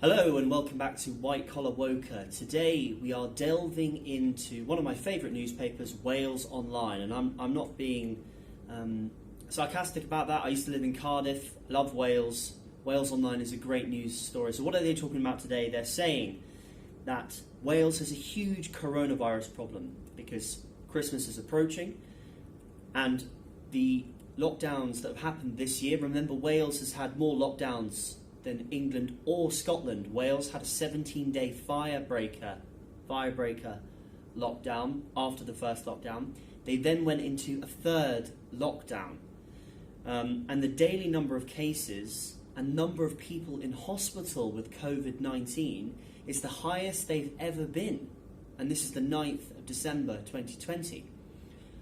Hello and welcome back to White Collar Woker. Today we are delving into one of my favourite newspapers, Wales Online, and I'm not being sarcastic about that. I used to live in Cardiff, love Wales. Wales Online is a great news story. So what are they talking about today? They're saying that Wales has a huge coronavirus problem because Christmas is approaching and the lockdowns that have happened this year. Remember, Wales has had more lockdowns than England or Scotland. Wales had a 17-day firebreaker lockdown after the first lockdown. They then went into a third lockdown. And the daily number of cases and number of people in hospital with COVID-19 is the highest they've ever been. And this is the 9th of December 2020.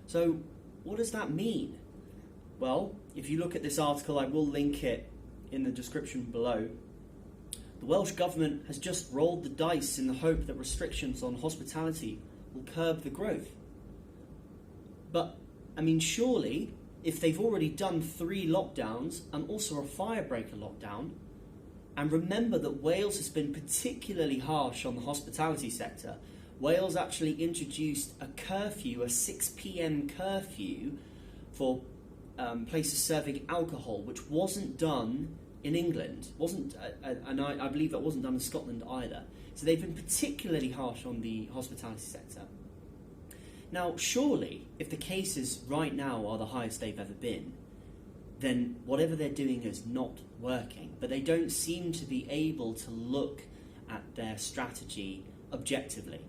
So what does that mean? Well, if you look at this article, I will link it in the description below. The Welsh Government has just rolled the dice in the hope that restrictions on hospitality will curb the growth. But, I mean, surely, if they've already done 3 lockdowns and also a firebreaker lockdown, and remember that Wales has been particularly harsh on the hospitality sector. Wales actually introduced a curfew, a 6 p.m. curfew for places serving alcohol, which wasn't done in England, and I believe that wasn't done in Scotland either. So they've been particularly harsh on the hospitality sector. Now, surely, if the cases right now are the highest they've ever been, then whatever they're doing is not working. But they don't seem to be able to look at their strategy objectively.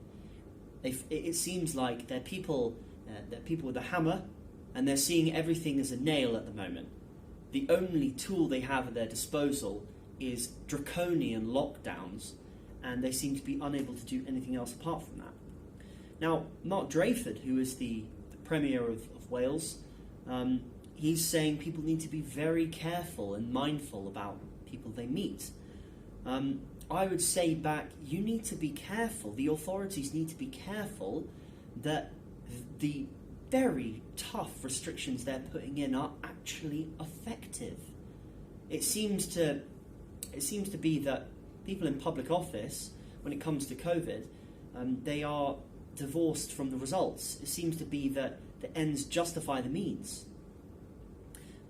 It seems like they're people with a hammer, and they're seeing everything as a nail at the moment. The only tool they have at their disposal is draconian lockdowns, and they seem to be unable to do anything else apart from that. Now, Mark Drayford, who is the Premier of Wales, he's saying people need to be very careful and mindful about people they meet. I would say back, you need to be careful, the authorities need to be careful that the very tough restrictions they're putting in are actually effective. It seems to be that people in public office, when it comes to COVID, they are divorced from the results. It seems to be that the ends justify the means.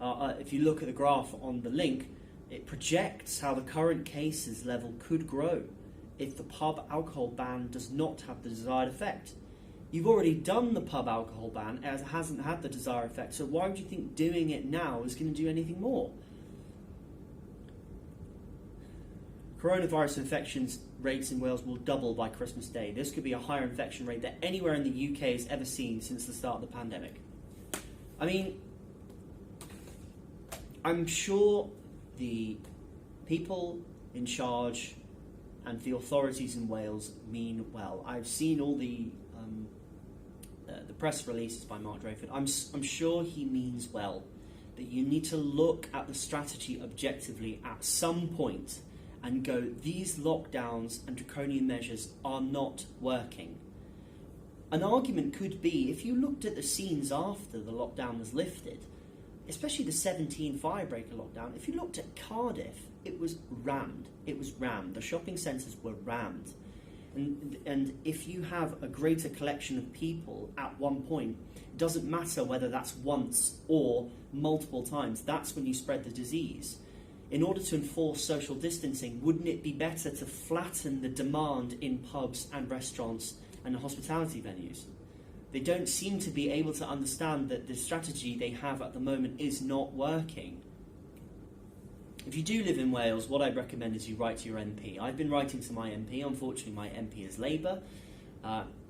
If you look at the graph on the link, it projects how the current cases level could grow if the pub alcohol ban does not have the desired effect. You've already done the pub alcohol ban, as it hasn't had the desired effect, so why would you think doing it now is going to do anything more? Coronavirus infections rates in Wales will double by Christmas Day. This could be a higher infection rate than anywhere in the UK has ever seen since the start of the pandemic. I mean, I'm sure the people in charge and the authorities in Wales mean well. I've seen all the press releases by Mark Drayford. I'm sure he means well, that you need to look at the strategy objectively at some point and go, these lockdowns and draconian measures are not working. An argument could be, if you looked at the scenes after the lockdown was lifted, especially the 17 firebreaker lockdown, if you looked at Cardiff, it was rammed. The shopping centres were rammed. And if you have a greater collection of people at one point, it doesn't matter whether that's once or multiple times, that's when you spread the disease. In order to enforce social distancing, wouldn't it be better to flatten the demand in pubs and restaurants and hospitality venues? They don't seem to be able to understand that the strategy they have at the moment is not working. If you do live in Wales, what I'd recommend is you write to your MP. I've been writing to my MP. Unfortunately, my MP is Labour.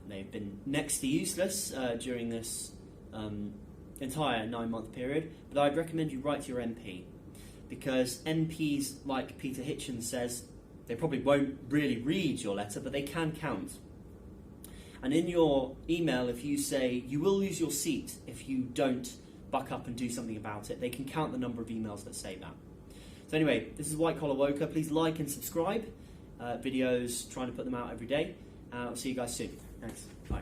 They've been next to useless during this entire 9-month period. But I'd recommend you write to your MP, because MPs, like Peter Hitchens says, they probably won't really read your letter, but they can count. And in your email, if you say you will lose your seat if you don't buck up and do something about it, they can count the number of emails that say that. So anyway, this is White Collar Woker. Please like and subscribe. Videos, trying to put them out every day. I'll see you guys soon. Thanks. Bye.